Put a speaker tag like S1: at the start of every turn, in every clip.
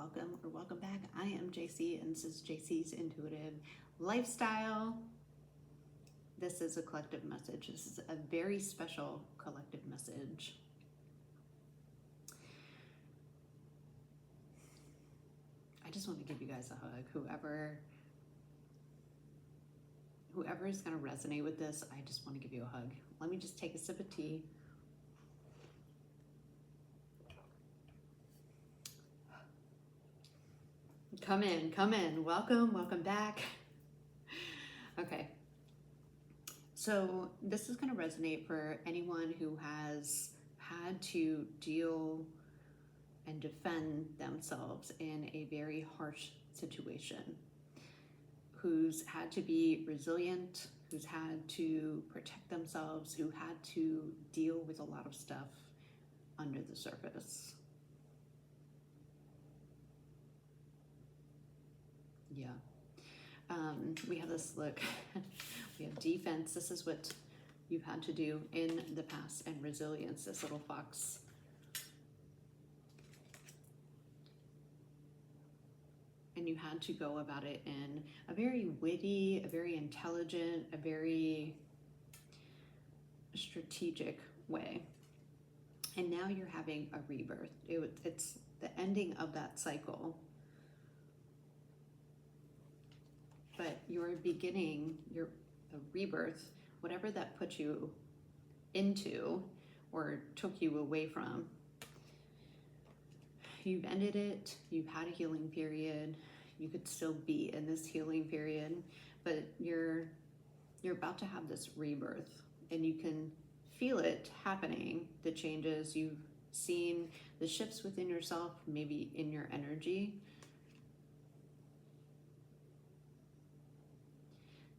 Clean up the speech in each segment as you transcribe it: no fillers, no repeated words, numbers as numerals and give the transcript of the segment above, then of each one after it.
S1: welcome or welcome back. I am JC and this is JC's Intuitive Lifestyle. This is a collective message. This is a very special collective message. I just want to give you guys a hug. Whoever is going to resonate with this, I just want to give you a hug. Let me just take a sip of tea. Come in. Welcome back. Okay. So this is going to resonate for anyone who has had to deal and defend themselves in a very harsh situation, who's had to be resilient, who's had to protect themselves, who had to deal with a lot of stuff under the surface. Yeah. We have this look. We have defense. This is what you've had to do in the past, and resilience, this little fox. And you had to go about it in a very witty, a very intelligent, a very strategic way. And now you're having a rebirth. It's the ending of that cycle. But you're beginning, your rebirth, whatever that put you into or took you away from, you've ended it, you've had a healing period, you could still be in this healing period, but you're about to have this rebirth, and you can feel it happening, the changes. You've seen the shifts within yourself, maybe in your energy.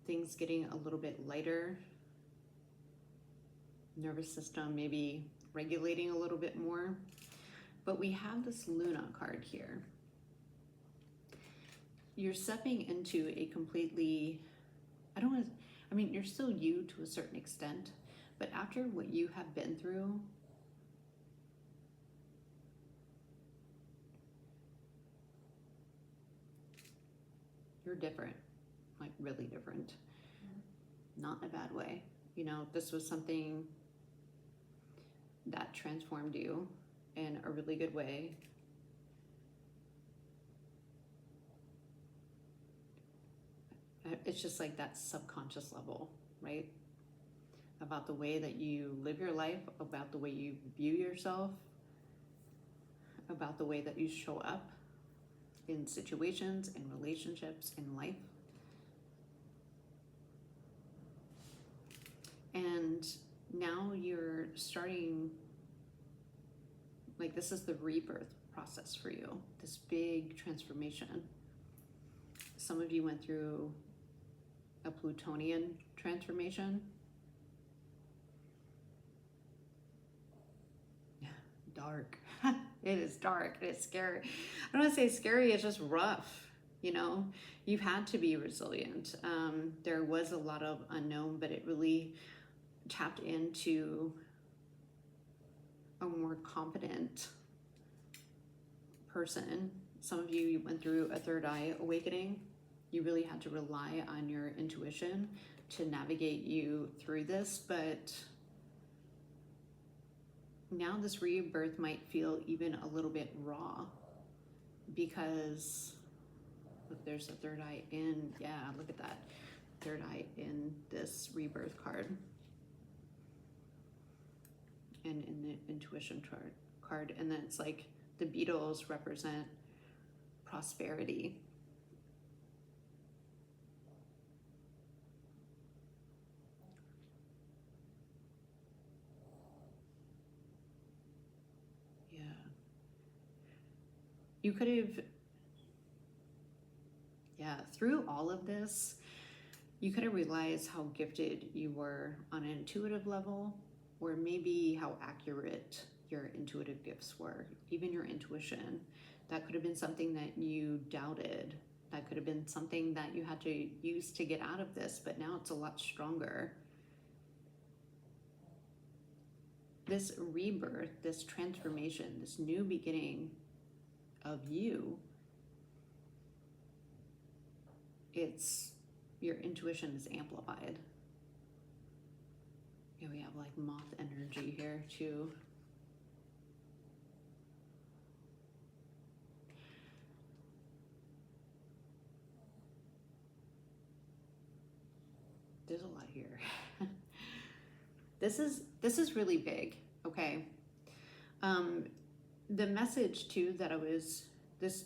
S1: Things getting a little bit lighter, nervous system maybe regulating a little bit more. But we have this Luna card here. You're stepping into a completely, you're still you to a certain extent, but after what you have been through, you're different. Like really different, not in a bad way. You know, this was something that transformed you in a really good way. It's just like that subconscious level, right? About the way that you live your life, about the way you view yourself, about the way that you show up in situations, in relationships, in life. And now you're starting, like this is the rebirth process for you, this big transformation. Some of you went through a Plutonian transformation. Dark. It is dark. It is scary. I don't want to say scary, it's just rough. You know, you've had to be resilient. There was a lot of unknown, but it really tapped into a more competent person. Some of you went through a third eye awakening. You really had to rely on your intuition to navigate you through this, but now this rebirth might feel even a little bit raw, because look, there's a third eye in, yeah, look at that third eye in this rebirth card. And in the intuition card, and then it's like the beetles represent prosperity. Yeah. You could have, through all of this, you could have realized how gifted you were on an intuitive level, or maybe how accurate your intuitive gifts were, even your intuition. That could have been something that you doubted. That could have been something that you had to use to get out of this, but now it's a lot stronger. This rebirth, this transformation, this new beginning of you your intuition is amplified. Yeah, we have like moth energy here too. There's a lot here. This is really big, okay? The message too this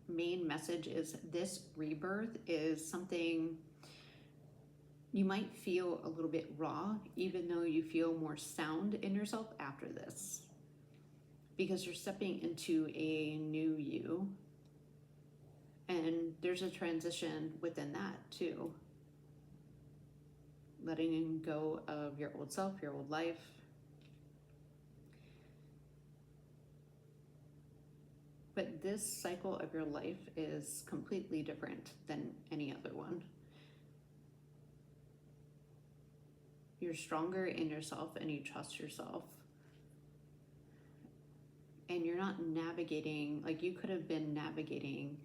S1: main message is this rebirth is something you might feel a little bit raw, even though you feel more sound in yourself after this. Because you're stepping into a new you. And there's a transition within that too. Letting go of your old self, your old life. But this cycle of your life is completely different than any other one. You're stronger in yourself and you trust yourself. And you're not navigating, like you could have been navigating,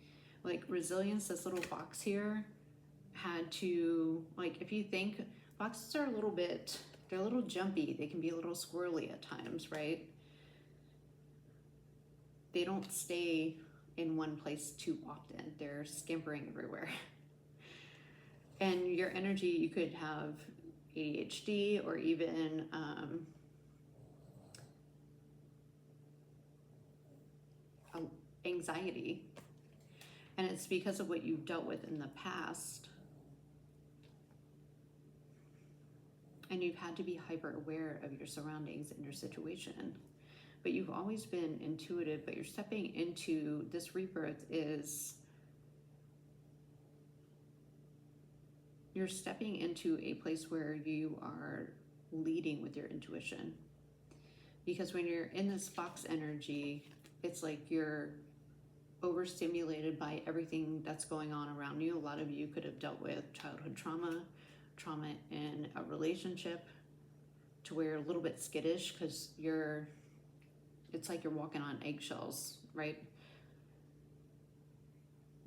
S1: like resilience, this little box here had to, like if you think, boxes are they're a little jumpy. They can be a little squirrely at times, right? They don't stay in one place too often. They're scampering everywhere. And your energy, you could have ADHD or even anxiety. And it's because of what you've dealt with in the past. And you've had to be hyper aware of your surroundings and your situation. But you've always been intuitive, but you're stepping into this rebirth you're stepping into a place where you are leading with your intuition. Because when you're in this box energy, it's like you're overstimulated by everything that's going on around you. A lot of you could have dealt with childhood trauma in a relationship, to where you're a little bit skittish because it's like you're walking on eggshells, right?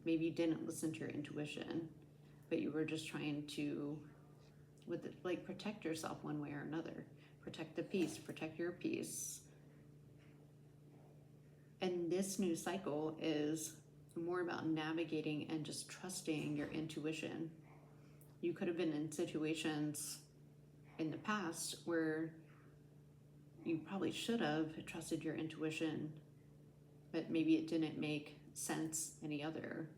S1: Maybe you didn't listen to your intuition, but you were just trying to, protect yourself one way or another. Protect the peace, protect your peace. And this new cycle is more about navigating and just trusting your intuition. You could have been in situations in the past where you probably should have trusted your intuition, but maybe it didn't make sense any other,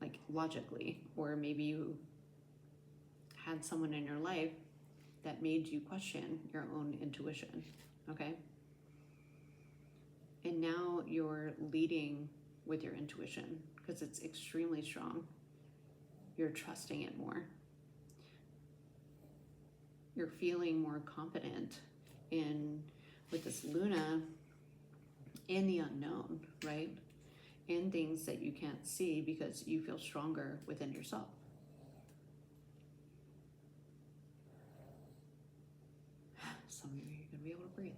S1: like logically, or maybe you had someone in your life that made you question your own intuition, okay? And now you're leading with your intuition because it's extremely strong. You're trusting it more. You're feeling more confident with this Luna, in the unknown, right? In things that you can't see because you feel stronger within yourself. Some of you are gonna be able to breathe.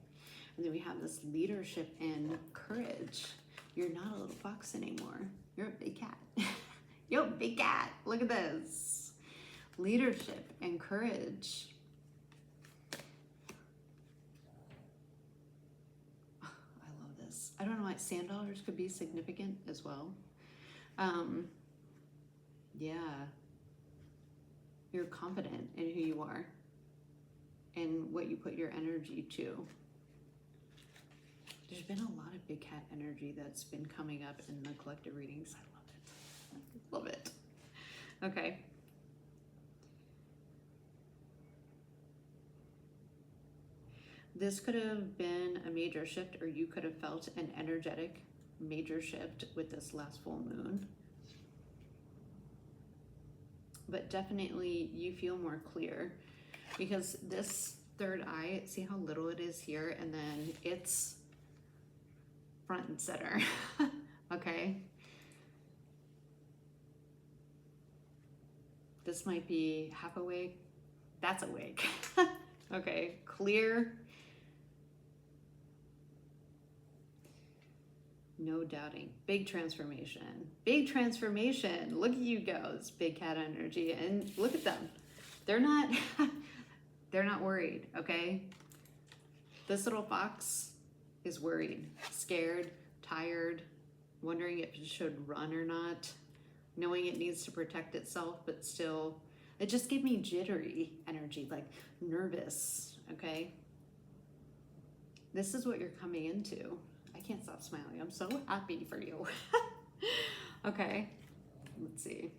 S1: And then we have this leadership and courage. You're not a little fox anymore. You're a big cat. Yo, big cat, look at this. Leadership and courage. Oh, I love this. I don't know why sand dollars could be significant as well. Yeah. You're confident in who you are and what you put your energy to. There's been a lot of big cat energy that's been coming up in the collective readings. I love it. Love it. Okay. This could have been a major shift, or you could have felt an energetic major shift with this last full moon. But definitely you feel more clear because this third eye, see how little it is here, and then it's front and center. Okay. This might be half awake. That's awake. Okay, clear. No doubting. Big transformation. Big transformation. Look at you goes. Big cat energy. And look at them. They're not they're not worried, okay? This little fox is worried, scared, tired, wondering if it should run or not, knowing it needs to protect itself, but still, it just gave me jittery energy, like nervous, okay? This is what you're coming into. I can't stop smiling. I'm so happy for you. Okay, let's see.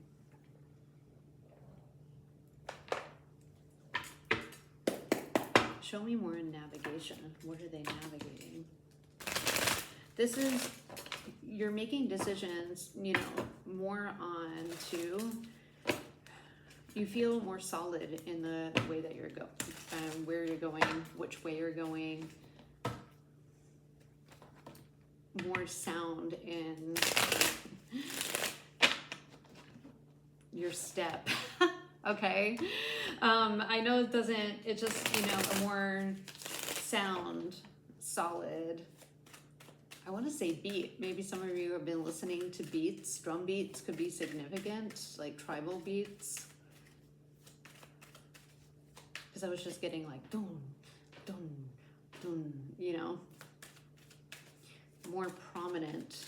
S1: Show me more in navigation. What are they navigating? This is, you're making decisions, you know, more on to, you feel more solid in the way that you're going, where you're going, which way you're going, more sound in your step. Okay. I know it doesn't, it just, you know, a more sound, solid, I want to say beat. Maybe some of you have been listening to beats. Drum beats could be significant, like tribal beats. Because I was just getting like, dun, dun, dun, you know, more prominent,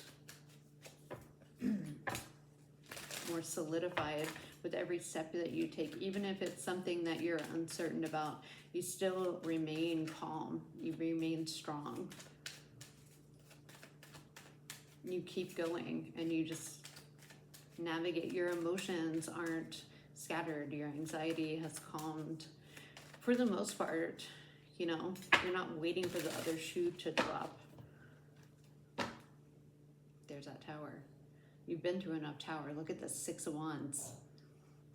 S1: more solidified with every step that you take. Even if it's something that you're uncertain about, you still remain calm. You remain strong. You keep going and you just navigate. Your emotions aren't scattered. Your anxiety has calmed for the most part. You know, you're not waiting for the other shoe to drop. There's that tower. You've been through enough tower. Look at the 6 of Wands.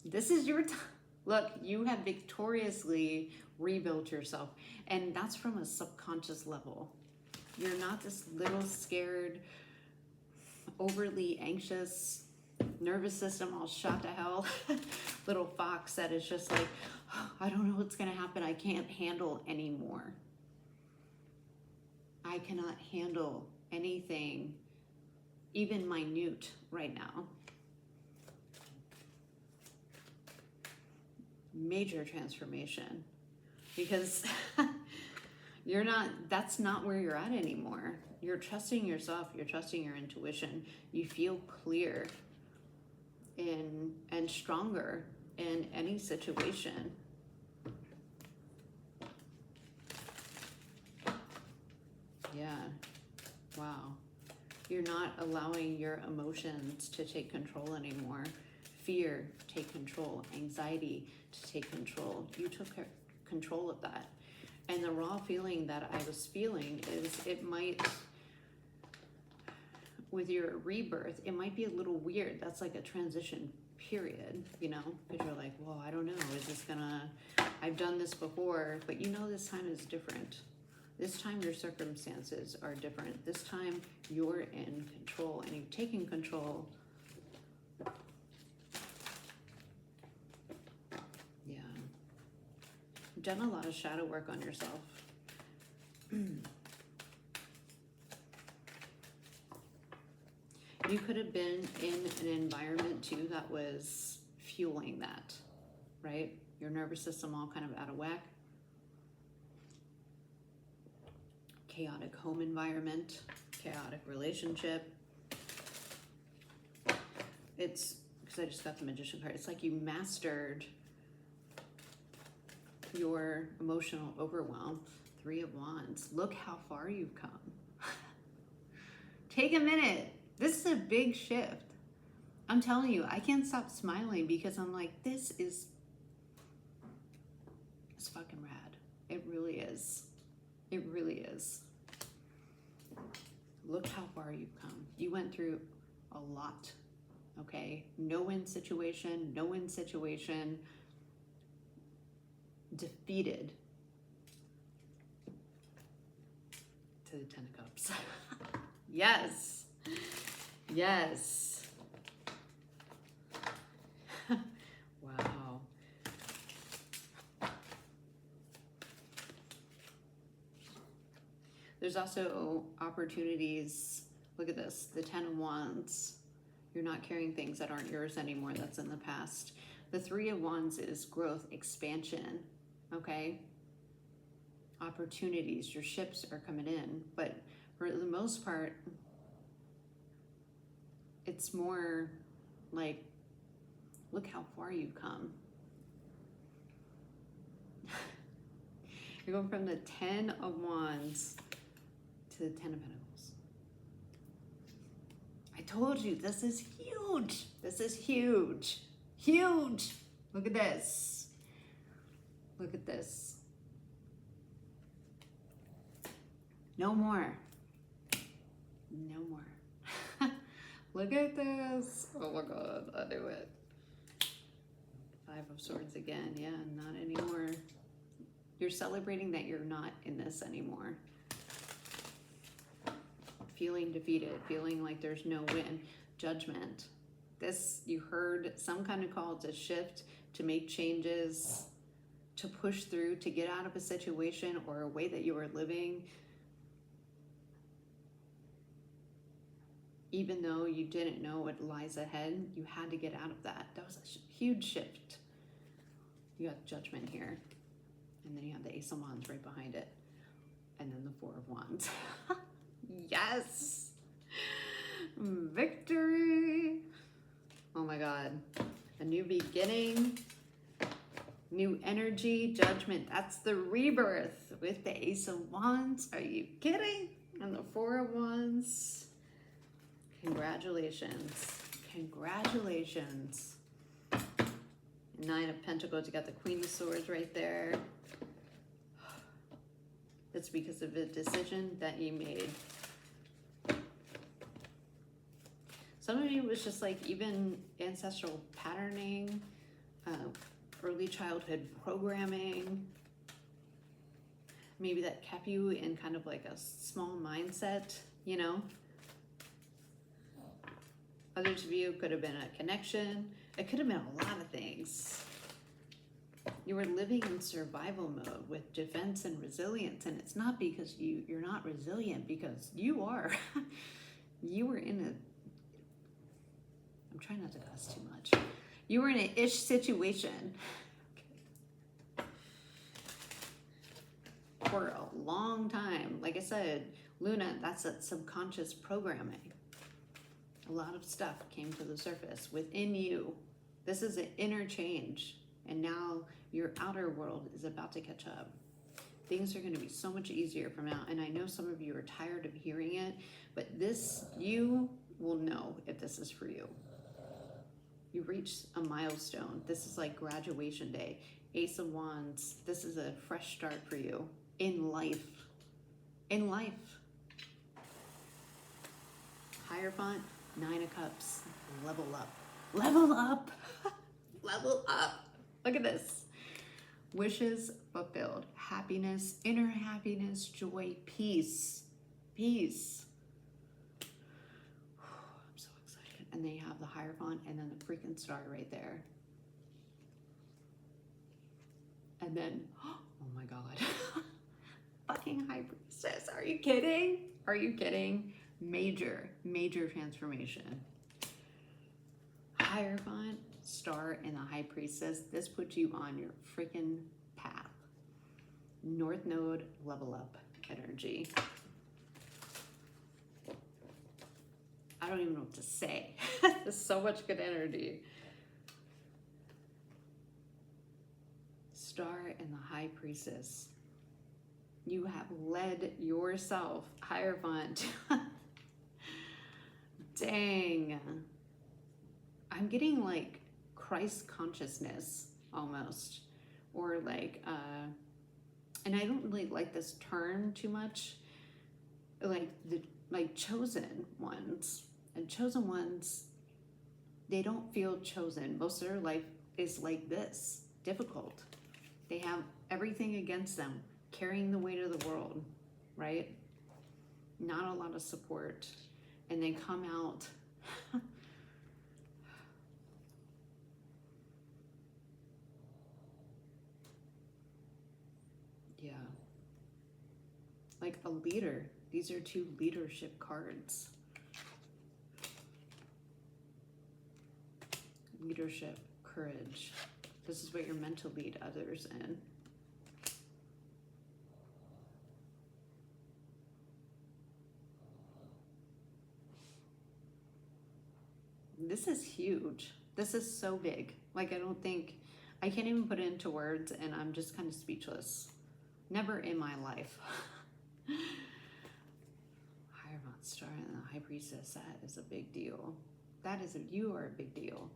S1: This is your time. Look, you have victoriously rebuilt yourself. And that's from a subconscious level. You're not this little scared, overly anxious, nervous system all shot to hell little fox that is just like, oh, I don't know what's going to happen. I can't handle anymore. I cannot handle anything, even minute, right now. Major transformation, because you're not, that's not where you're at anymore. You're trusting yourself, you're trusting your intuition. You feel clear and stronger in any situation. Yeah, wow. You're not allowing your emotions to take control anymore. Fear, take control. Anxiety, to take control. You took control of that. And the raw feeling that I was feeling is, it might, with your rebirth, it might be a little weird. That's like a transition period, you know, because you're like, well, I don't know, is this gonna, I've done this before, but you know this time is different. This time your circumstances are different. This time you're in control and you've taken control. Yeah. You've done a lot of shadow work on yourself. You could have been in an environment too that was fueling that, right? Your nervous system all kind of out of whack. Chaotic home environment, chaotic relationship. It's, because I just got the Magician card, it's like you mastered your emotional overwhelm. 3 of Wands. Look how far you've come. Take a minute. This is a big shift. I'm telling you, I can't stop smiling because I'm like, this is, it's fucking rad. It really is. It really is. Look how far you've come. You went through a lot, okay? No-win situation, no-win situation. Defeated. To the 10 of Cups. Yes. Yes. Wow. There's also opportunities Look at this, the 10 of Wands. You're not carrying things that aren't yours anymore, that's in the past. The 3 of Wands is growth, expansion, okay? Opportunities, your ships are coming in, but for the most part, it's more like, look how far you've come. You're going from the 10 of Wands to the 10 of Pentacles. I told you, this is huge. This is huge. Huge. Look at this. Look at this. No more. No more. Look at this. Oh my God, I knew it. 5 of Swords again. Yeah, not anymore. You're celebrating that you're not in this anymore. Feeling defeated, feeling like there's no win. Judgment. This, you heard some kind of call to shift, to make changes, to push through, to get out of a situation or a way that you were living. Even though you didn't know what lies ahead, you had to get out of that. That was a huge shift. You got Judgment here. And then you have the Ace of Wands right behind it. And then the 4 of Wands. Yes! Victory! Oh my God. A new beginning. New energy. Judgment. That's the rebirth with the Ace of Wands. Are you kidding? And the 4 of Wands. Congratulations. Congratulations. 9 of Pentacles. You got the Queen of Swords right there. It's because of a decision that you made. Some of you was just like even ancestral patterning, early childhood programming. Maybe that kept you in kind of like a small mindset, you know? Others of you could have been a connection. It could have been a lot of things. You were living in survival mode with defense and resilience, and it's not because you're not resilient, because you are. You were in a, I'm trying not to cuss too much. You were in an ish situation for a long time. Like I said, Luna, that's that subconscious programming. A lot of stuff came to the surface within you. This is an inner change, and now your outer world is about to catch up. Things are going to be so much easier from now, and I know some of you are tired of hearing it, but this, you will know if this is for you. You reached a milestone. This is like graduation day. Ace of Wands, this is a fresh start for you in life. In life. Hierophant, 9 of Cups, level up. Level up. Level up. Look at this. Wishes fulfilled. Happiness, inner happiness, joy, peace. Peace. I'm so excited. And they have the Hierophant and then the freaking star right there. And then, oh my God. Fucking High Priestess. Are you kidding? Are you kidding? Major, major transformation. Hierophant, star, and the High Priestess. This puts you on your freaking path. North Node, level up energy. I don't even know what to say. There's so much good energy. Star and the High Priestess. You have led yourself, Hierophant. Dang. I'm getting like Christ consciousness almost. Or like, and I don't really like this term too much. Like chosen ones. And chosen ones, they don't feel chosen. Most of their life is like this, difficult. They have everything against them, carrying the weight of the world, right? Not a lot of support. And they come out yeah, like a leader. These are 2 leadership cards. leadership, courage. This is what you're meant to lead others in. This is huge. This is so big. Like, I can't even put it into words, and I'm just kind of speechless. Never in my life. Higher Star and the High Priestess, that is a big deal. You are a big deal.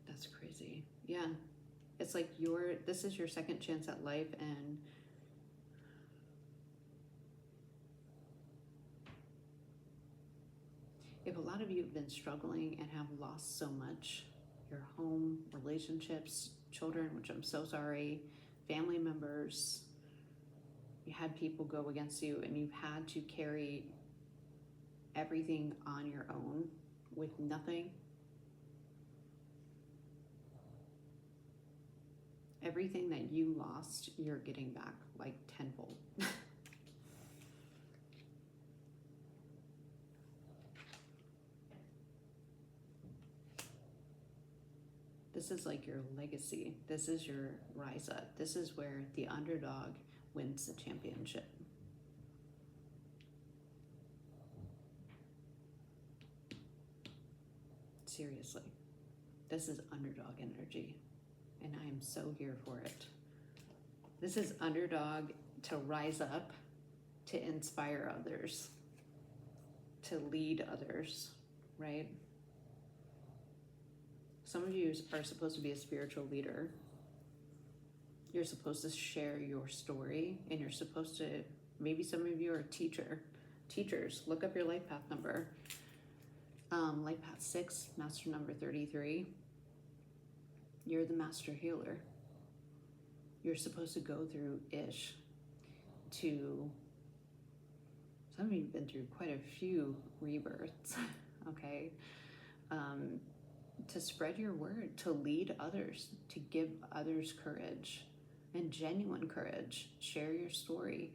S1: That's crazy. Yeah. It's like this is your second chance at life, and if a lot of you have been struggling and have lost so much, your home, relationships, children, which I'm so sorry, family members, you had people go against you, and you've had to carry everything on your own with nothing. Everything that you lost, you're getting back like tenfold. This is like your legacy. This is your rise up. This is where the underdog wins the championship. Seriously, this is underdog energy, and I am so here for it. This is underdog to rise up, to inspire others, to lead others, right? Some of you are supposed to be a spiritual leader. You're supposed to share your story, and you're supposed to, maybe some of you are teachers. Look up your life path number. Life path 6, master number 33. You're the master healer. You're supposed to go through Ish to, some of you have been through quite a few rebirths, okay? To spread your word, to lead others, to give others courage and genuine courage. Share your story,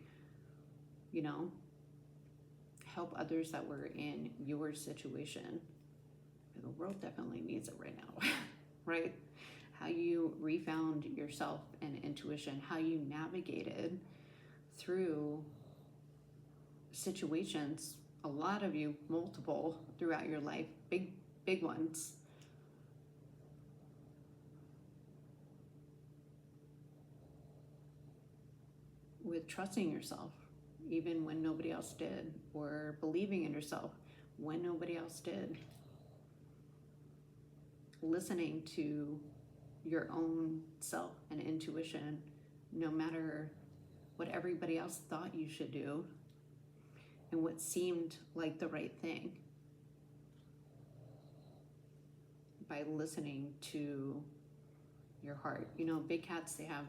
S1: help others that were in your situation. The world definitely needs it right now, right? How you refound yourself and intuition, how you navigated through situations, a lot of you, multiple throughout your life, big ones. With trusting yourself, even when nobody else did, or believing in yourself when nobody else did. Listening to your own self and intuition, no matter what everybody else thought you should do and what seemed like the right thing. By listening to your heart. Big cats, they have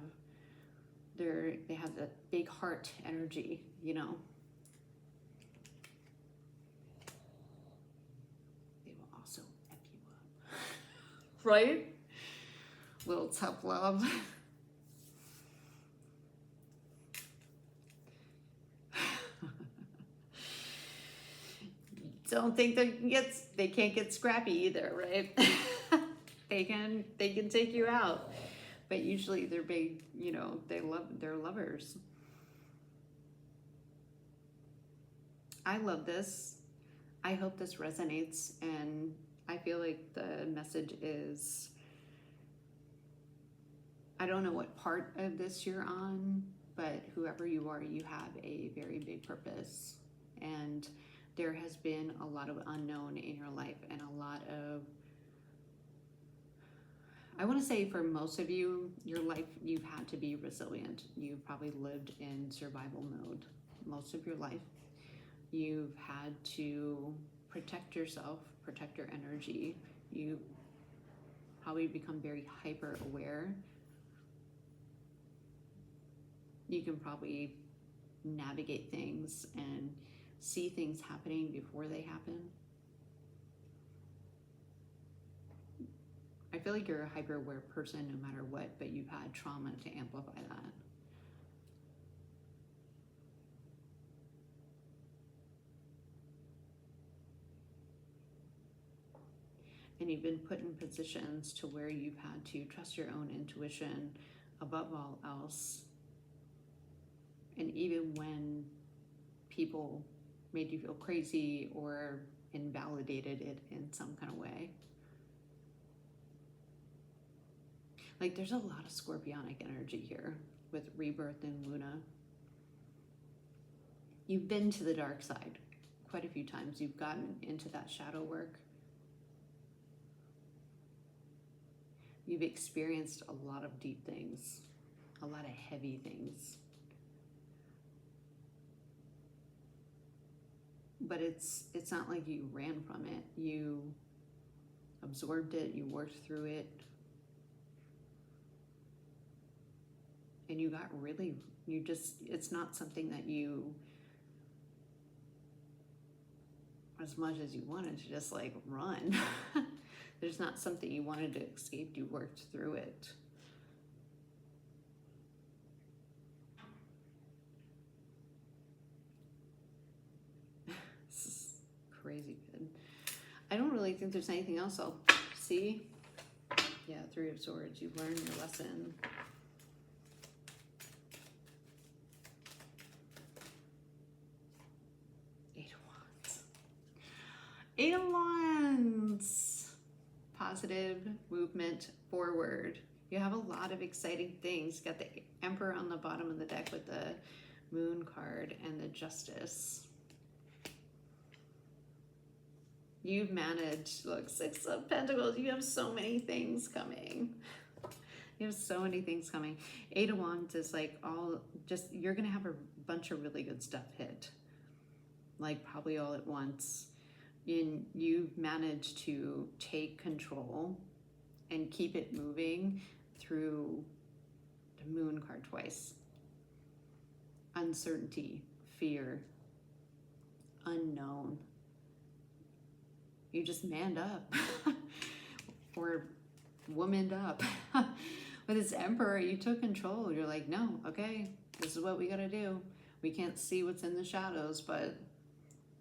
S1: that big heart energy, They will also F you up. Right? Little tough love. Don't think they can't get scrappy either, right? They can take you out. But usually they're big, they're lovers. I love this. I hope this resonates, and I feel like the message is, I don't know what part of this you're on, but whoever you are, you have a very big purpose. And there has been a lot of unknown in your life, and a lot of, I want to say for most of you, your life, you've had to be resilient. You've probably lived in survival mode most of your life. You've had to protect yourself, protect your energy. You probably become very hyper aware. You can probably navigate things and see things happening before they happen. I feel like you're a hyper aware person no matter what, but you've had trauma to amplify that. And you've been put in positions to where you've had to trust your own intuition above all else. And even when people made you feel crazy or invalidated it in some kind of way. Like there's a lot of scorpionic energy here with rebirth and Luna. You've been to the dark side quite a few times. You've gotten into that shadow work. You've experienced a lot of deep things, a lot of heavy things. But it's not like you ran from it. You absorbed it, you worked through it. And you got really, it's not something that you, as much as you wanted to just like run, there's not something you wanted to escape, you worked through it. This is crazy good. I don't really think there's anything else I'll see. Yeah, Three of Swords, you've learned your lesson. Eight of Wands. Positive movement forward. You have a lot of exciting things. You got the Emperor on the bottom of the deck with the Moon card and the Justice. You've managed, look, Six of Pentacles. You have so many things coming. You have so many things coming. Eight of Wands is like you're going to have a bunch of really good stuff hit. Like probably all at once. And you've managed to take control and keep it moving through the Moon card twice. Uncertainty, fear, unknown. You just manned up or womaned up. With this Emperor, you took control. You're like, no, okay, this is what we got to do. We can't see what's in the shadows, but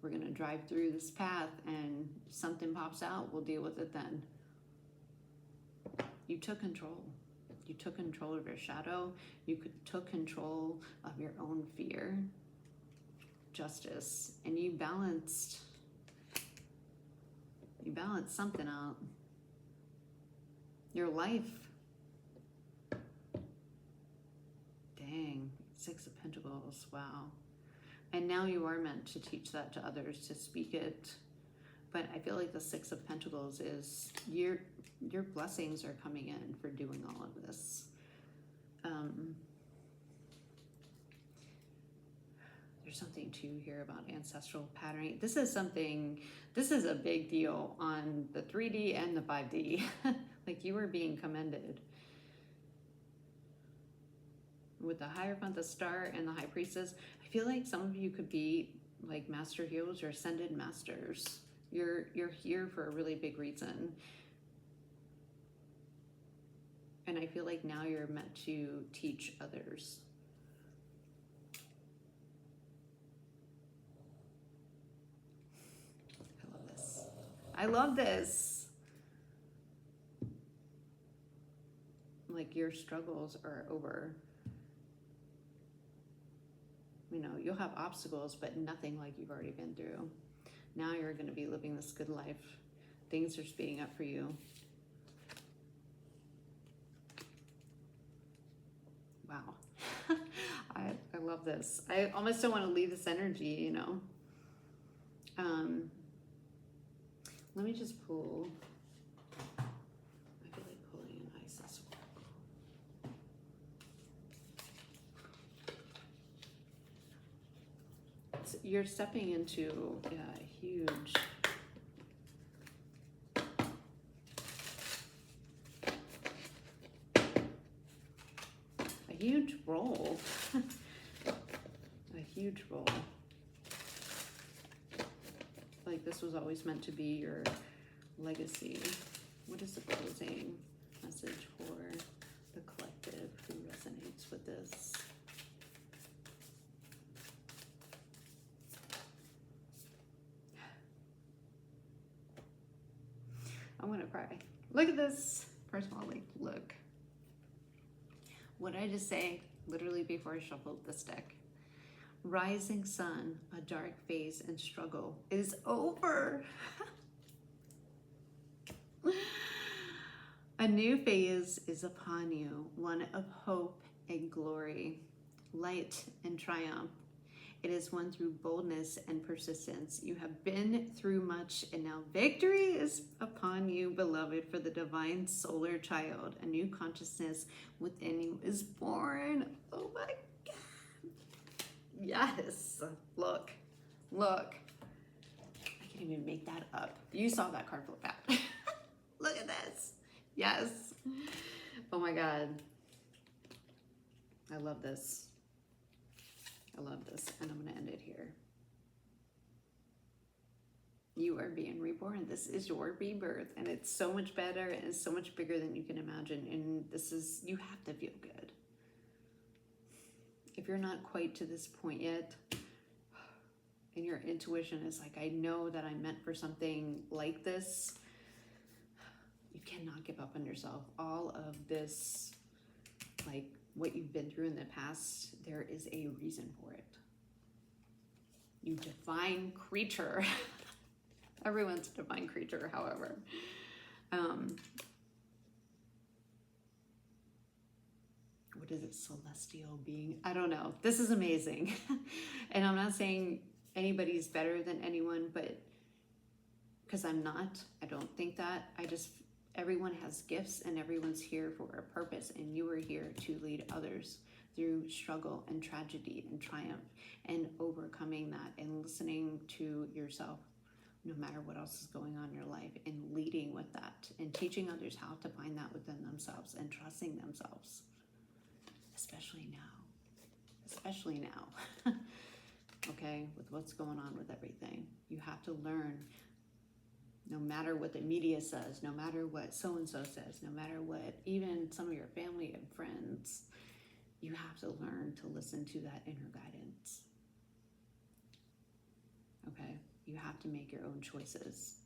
S1: we're going to drive through this path, and if something pops out, we'll deal with it then. You took control. You took control of your shadow. You took control of your own fear. Justice. And you balanced something out. Your life. Dang. Six of Pentacles. Wow. And now you are meant to teach that to others, to speak it. But I feel like the Six of Pentacles is your blessings are coming in for doing all of this. There's something too here about ancestral patterning. This is a big deal on the 3D and the 5D. Like you were being commended. With the Hierophant, the Star, and the High Priestess, I feel like some of you could be like master healers or ascended masters. You're here for a really big reason. And I feel like now you're meant to teach others. I love this. I love this. Like your struggles are over. You know, you'll have obstacles, but nothing like you've already been through. Now you're going to be living this good life. Things are speeding up for you. Wow. I love this. I almost don't want to leave this energy, you know. Let me just pull. I feel like pulling an Isis. You're stepping into a huge role. A huge role. Like this was always meant to be your legacy. What is the closing message for the collective who resonates with this? I'm going to cry. Look at this. First of all, like, look. What did I just say literally before I shuffled this deck? Rising sun, a dark phase and struggle is over. A new phase is upon you, one of hope and glory, light and triumph. It is one through boldness and persistence. You have been through much, and now victory is upon you, beloved, for the divine solar child. A new consciousness within you is born. Oh my God. Yes. Look. Look. I can't even make that up. You saw that card flip out. Look at this. Yes. Oh my God. I love this. I love this, and I'm going to end it here. You are being reborn. This is your rebirth, and it's so much better and so much bigger than you can imagine. And this is, you have to feel good. If you're not quite to this point yet, and your intuition is like, I know that I'm meant for something like this, you cannot give up on yourself. All of this, like, what you've been through in the past, there is a reason for it. You divine creature. Everyone's a divine creature, however. What is it? Celestial being? I don't know. This is amazing. And I'm not saying anybody's better than anyone, but because I'm not, I don't think that. Everyone has gifts, and everyone's here for a purpose, and you are here to lead others through struggle and tragedy and triumph and overcoming that and listening to yourself no matter what else is going on in your life, and leading with that and teaching others how to find that within themselves and trusting themselves, especially now. Okay, with what's going on with everything, you have to learn. No matter what the media says, no matter what so-and-so says, no matter what even some of your family and friends, you have to learn to listen to that inner guidance. Okay? You have to make your own choices.